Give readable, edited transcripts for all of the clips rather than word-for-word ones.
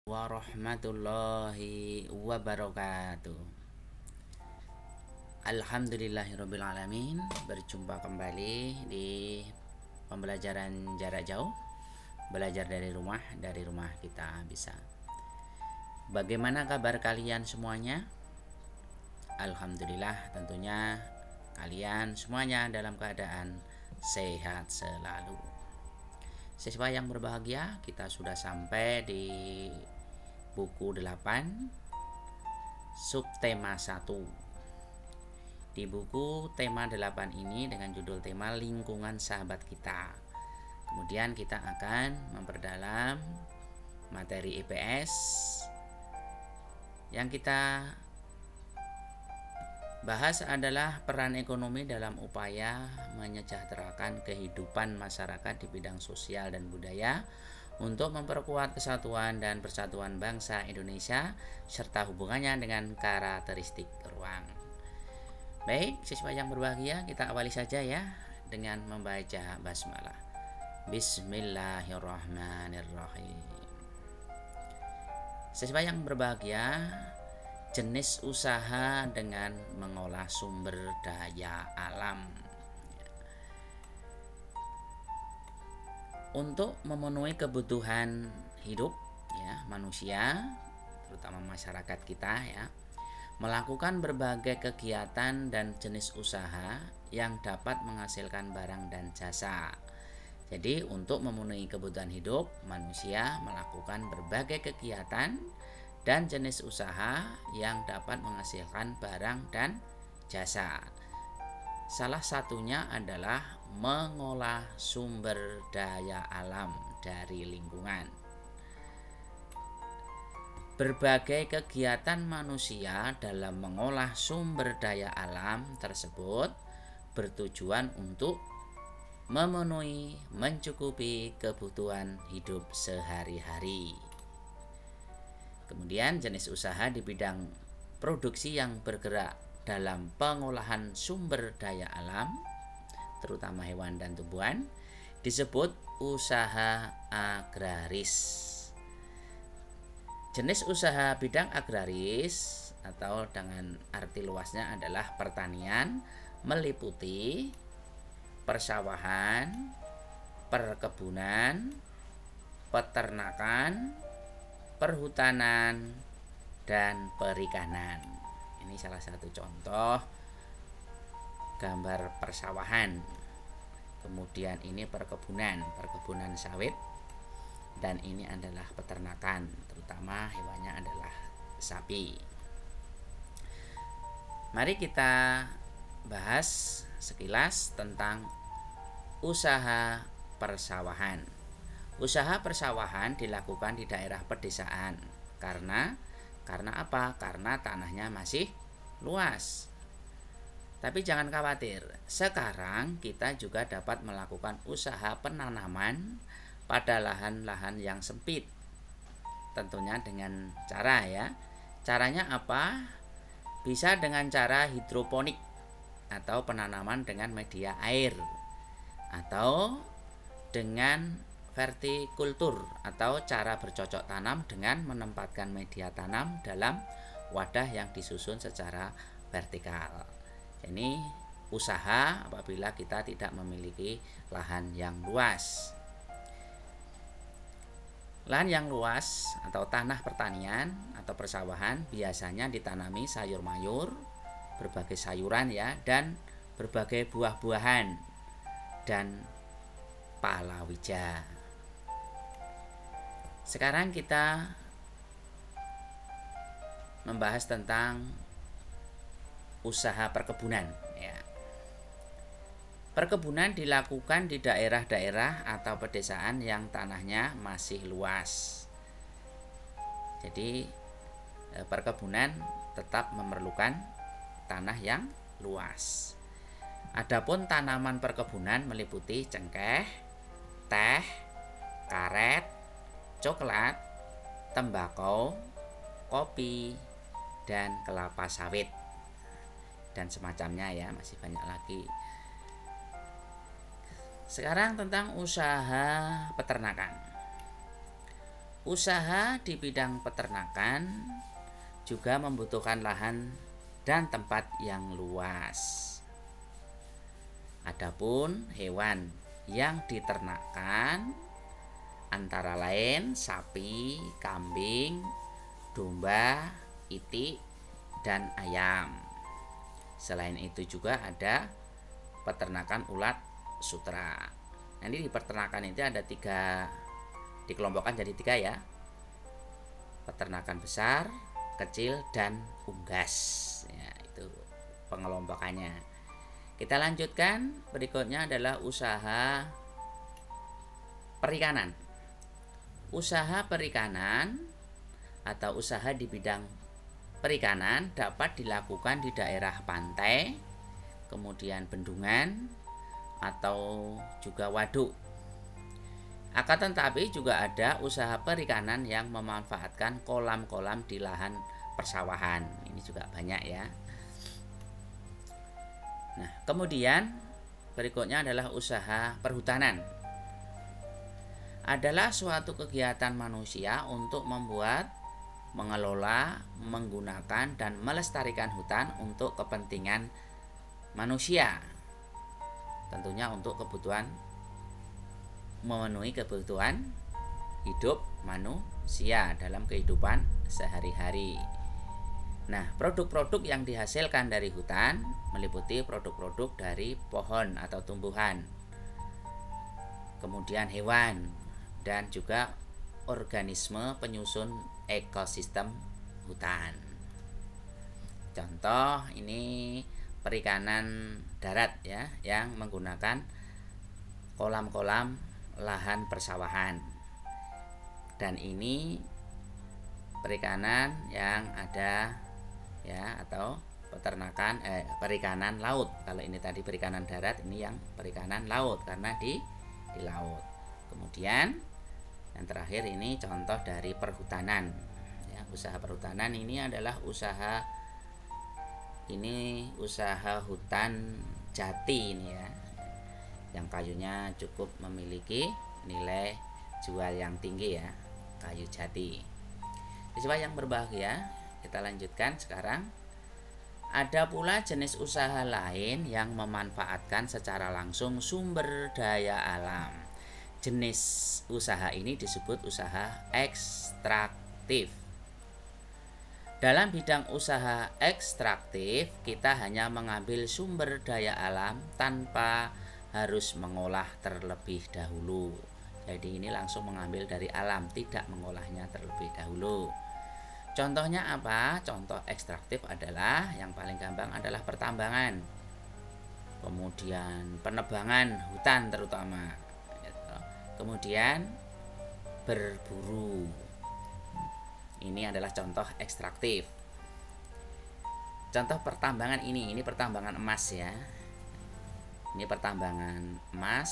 Warahmatullahi wabarakatuh. Alhamdulillahirrabbilalamin. Berjumpa kembali di pembelajaran jarak jauh. Belajar dari rumah kita bisa. Bagaimana kabar kalian semuanya? Alhamdulillah, tentunya kalian semuanya dalam keadaan sehat selalu. Siswa yang berbahagia, kita sudah sampai di buku 8 subtema 1. Di buku tema 8 ini dengan judul tema lingkungan sahabat kita. Kemudian kita akan memperdalam materi IPS yang kita bahas adalah peran ekonomi dalam upaya menyejahterakan kehidupan masyarakat di bidang sosial dan budaya untuk memperkuat kesatuan dan persatuan bangsa Indonesia serta hubungannya dengan karakteristik ruang. Baik, siswa yang berbahagia, kita awali saja ya dengan membaca basmalah. Bismillahirrahmanirrahim. Siswa yang berbahagia, jenis usaha dengan mengolah sumber daya alam. Untuk memenuhi kebutuhan hidup ya manusia, terutama masyarakat kita ya, melakukan berbagai kegiatan dan jenis usaha yang dapat menghasilkan barang dan jasa. Jadi untuk memenuhi kebutuhan hidup, manusia melakukan berbagai kegiatan dan jenis usaha yang dapat menghasilkan barang dan jasa. Salah satunya adalah mengolah sumber daya alam dari lingkungan. Berbagai kegiatan manusia dalam mengolah sumber daya alam tersebut bertujuan untuk memenuhi, mencukupi kebutuhan hidup sehari-hari. Kemudian jenis usaha di bidang produksi yang bergerak dalam pengolahan sumber daya alam, terutama hewan dan tumbuhan, disebut usaha agraris. Jenis usaha bidang agraris atau dengan arti luasnya adalah pertanian meliputi persawahan, perkebunan, peternakan, perhutanan, dan perikanan. Ini salah satu contoh gambar persawahan. Kemudian ini perkebunan sawit, dan ini adalah peternakan, terutama hewannya adalah sapi. Mari kita bahas sekilas tentang usaha persawahan. Usaha persawahan dilakukan di daerah pedesaan. Karena apa? Karena tanahnya masih luas. Tapi jangan khawatir, sekarang kita juga dapat melakukan usaha penanaman pada lahan-lahan yang sempit. Tentunya dengan caranya apa? Bisa dengan cara hidroponik atau penanaman dengan media air, atau dengan vertikultur atau cara bercocok tanam dengan menempatkan media tanam dalam wadah yang disusun secara vertikal. Ini usaha apabila kita tidak memiliki lahan yang luas. Lahan yang luas atau tanah pertanian atau persawahan biasanya ditanami sayur mayur, berbagai sayuran ya, dan berbagai buah-buahan dan palawija. Sekarang kita membahas tentang usaha perkebunan ya. Perkebunan dilakukan di daerah-daerah atau pedesaan yang tanahnya masih luas. Jadi perkebunan tetap memerlukan tanah yang luas. Adapun tanaman perkebunan meliputi cengkeh, teh, karet, coklat, tembakau, kopi, dan kelapa sawit, dan semacamnya ya, masih banyak lagi. Sekarang tentang usaha peternakan. Usaha di bidang peternakan juga membutuhkan lahan dan tempat yang luas. Adapun hewan yang diternakkan antara lain sapi, kambing, domba, itik, dan ayam. Selain itu juga ada peternakan ulat sutra. Nanti di peternakan itu ada tiga, dikelompokkan jadi tiga ya. Peternakan besar, kecil, dan unggas. Ya, itu pengelompokannya. Kita lanjutkan. Berikutnya adalah usaha perikanan. Usaha perikanan atau usaha di bidang perikanan dapat dilakukan di daerah pantai, kemudian bendungan, atau juga waduk. Akan tetapi juga ada usaha perikanan yang memanfaatkan kolam-kolam di lahan persawahan. Ini juga banyak ya. Nah, kemudian berikutnya adalah usaha perhutanan. Adalah suatu kegiatan manusia untuk membuat, mengelola, menggunakan, dan melestarikan hutan untuk kepentingan manusia. Tentunya untuk kebutuhan, memenuhi kebutuhan hidup manusia dalam kehidupan sehari-hari. Nah, produk-produk yang dihasilkan dari hutan meliputi produk-produk dari pohon atau tumbuhan, kemudian hewan, dan juga organisme penyusun ekosistem hutan. Contoh ini perikanan darat ya, yang menggunakan kolam-kolam lahan persawahan. Dan ini perikanan yang ada ya, atau peternakan perikanan laut. Kalau ini tadi perikanan darat, ini yang perikanan laut karena di laut. Kemudian yang terakhir ini contoh dari perhutanan ya. Usaha perhutanan ini adalah usaha hutan jati ini ya, yang kayunya cukup memiliki nilai jual yang tinggi ya, kayu jati. Siswa yang berbahagia, kita lanjutkan sekarang. Ada pula jenis usaha lain yang memanfaatkan secara langsung sumber daya alam. Jenis usaha ini disebut usaha ekstraktif. Dalam bidang usaha ekstraktif, kita hanya mengambil sumber daya alam tanpa harus mengolah terlebih dahulu. Jadi ini langsung mengambil dari alam, tidak mengolahnya terlebih dahulu. Contohnya apa? Contoh ekstraktif adalah yang paling gampang adalah pertambangan, kemudian penebangan hutan terutama, kemudian berburu. Ini adalah contoh ekstraktif. Contoh pertambangan ini pertambangan emas ya. Ini pertambangan emas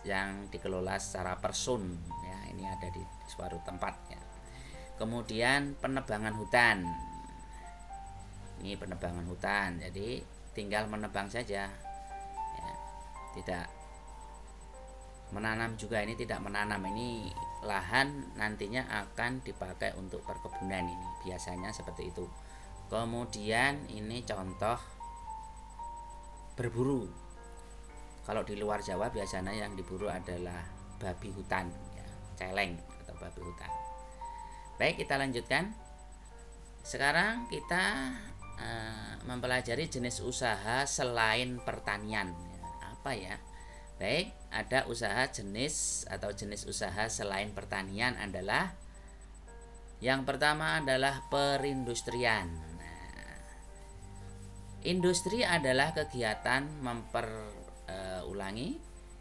yang dikelola secara person ya. Ini ada di suatu tempat ya. Kemudian penebangan hutan. Ini penebangan hutan. Jadi tinggal menebang saja ya. Tidak menanam juga, ini tidak menanam, ini lahan nantinya akan dipakai untuk perkebunan, ini biasanya seperti itu. Kemudian ini contoh berburu. Kalau di luar Jawa biasanya yang diburu adalah babi hutan ya, celeng atau babi hutan. Baik, kita lanjutkan. Sekarang kita mempelajari jenis usaha selain pertanian ya. Apa ya? Baik, ada usaha jenis usaha selain pertanian adalah yang pertama adalah perindustrian. Nah, industri adalah kegiatan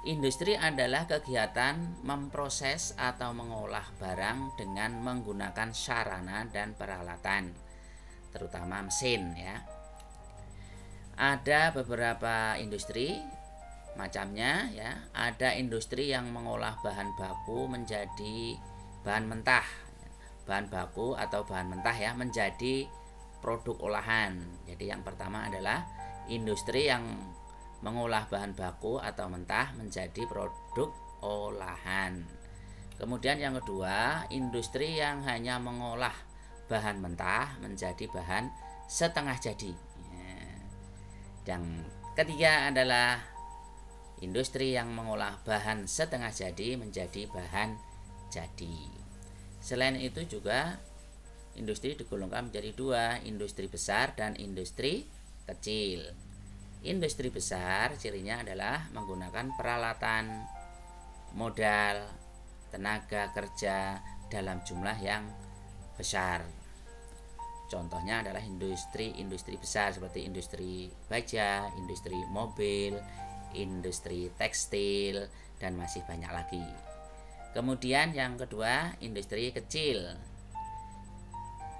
Industri adalah kegiatan memproses atau mengolah barang dengan menggunakan sarana dan peralatan, terutama mesin ya. Ada beberapa industri macamnya ya. Ada industri yang mengolah bahan baku menjadi bahan mentah, bahan baku atau bahan mentah ya, menjadi produk olahan. Jadi yang pertama adalah industri yang mengolah bahan baku atau mentah menjadi produk olahan. Kemudian yang kedua, industri yang hanya mengolah bahan mentah menjadi bahan setengah jadi. Yang ketiga adalah industri yang mengolah bahan setengah jadi menjadi bahan jadi. Selain itu juga industri digolongkan menjadi dua, industri besar dan industri kecil. Industri besar cirinya adalah menggunakan peralatan, modal, tenaga kerja dalam jumlah yang besar. Contohnya adalah industri besar seperti industri baja, industri mobil, industri tekstil, dan masih banyak lagi. Kemudian yang kedua, industri kecil.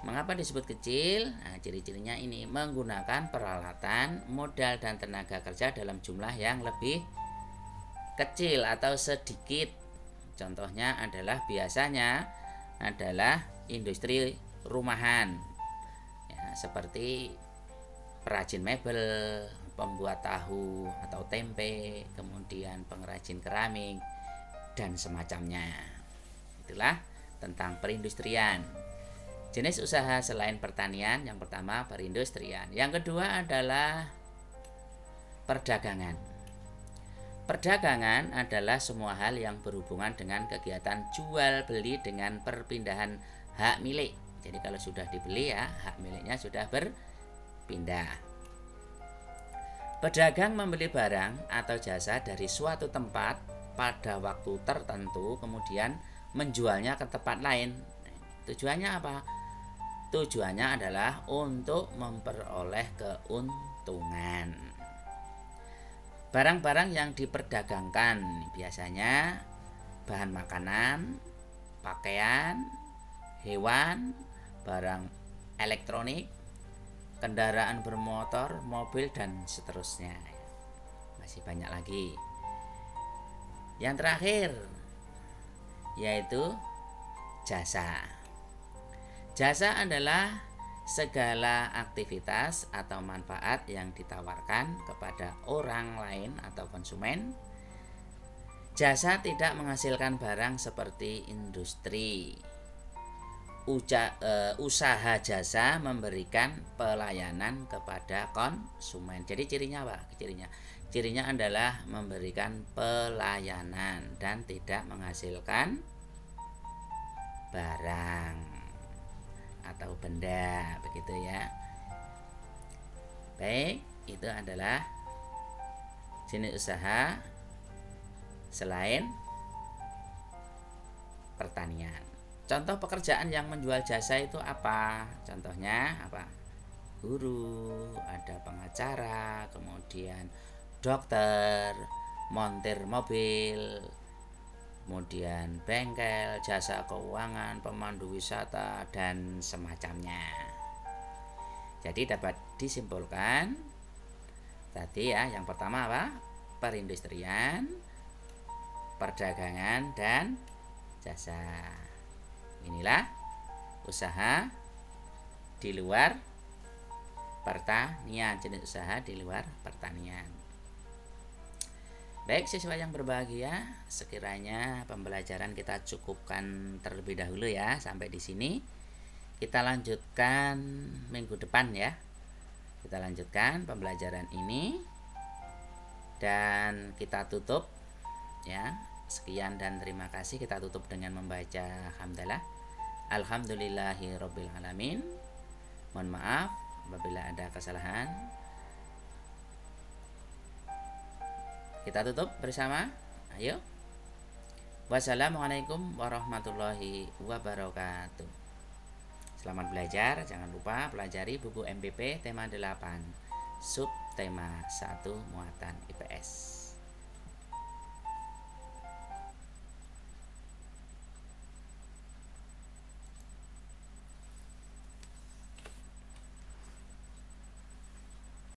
Mengapa disebut kecil? Nah, ciri-cirinya ini menggunakan peralatan, modal, dan tenaga kerja dalam jumlah yang lebih kecil atau sedikit. Contohnya adalah biasanya adalah industri rumahan. Seperti perajin mebel, pembuat tahu atau tempe, kemudian pengrajin keramik dan semacamnya. Itulah tentang perindustrian. Jenis usaha selain pertanian, yang pertama perindustrian, yang kedua adalah perdagangan. Perdagangan adalah semua hal yang berhubungan dengan kegiatan jual beli dengan perpindahan hak milik. Jadi kalau sudah dibeli ya, hak miliknya sudah berpindah. Pedagang membeli barang atau jasa dari suatu tempat pada waktu tertentu, kemudian menjualnya ke tempat lain. Tujuannya apa? Tujuannya adalah untuk memperoleh keuntungan. Barang-barang yang diperdagangkan biasanya bahan makanan, pakaian, hewan, barang elektronik, kendaraan bermotor, mobil, dan seterusnya. Masih banyak lagi. Yang terakhir yaitu jasa. Jasa adalah segala aktivitas atau manfaat yang ditawarkan kepada orang lain atau konsumen. Jasa tidak menghasilkan barang seperti industri. Usaha jasa memberikan pelayanan kepada konsumen. Jadi cirinya apa? Cirinya adalah memberikan pelayanan dan tidak menghasilkan barang atau benda, begitu ya. Baik, itu adalah jenis usaha selain pertanian. Contoh pekerjaan yang menjual jasa itu apa? Contohnya apa? Guru, ada pengacara, kemudian dokter, montir mobil, kemudian bengkel, jasa keuangan, pemandu wisata, dan semacamnya. Jadi dapat disimpulkan tadi ya, yang pertama apa? Perindustrian, perdagangan, dan jasa. Inilah usaha di luar pertanian, jenis usaha di luar pertanian. Baik siswa yang berbahagia, sekiranya pembelajaran kita cukupkan terlebih dahulu ya sampai di sini. Kita lanjutkan minggu depan ya. Kita lanjutkan pembelajaran ini dan kita tutup ya. Sekian dan terima kasih. Kita tutup dengan membaca hamdalah. Alhamdulillahirabbil alamin. Mohon maaf apabila ada kesalahan. Kita tutup bersama. Ayo. Wassalamualaikum warahmatullahi wabarakatuh. Selamat belajar. Jangan lupa pelajari buku MPP tema 8 sub tema 1 muatan IPS.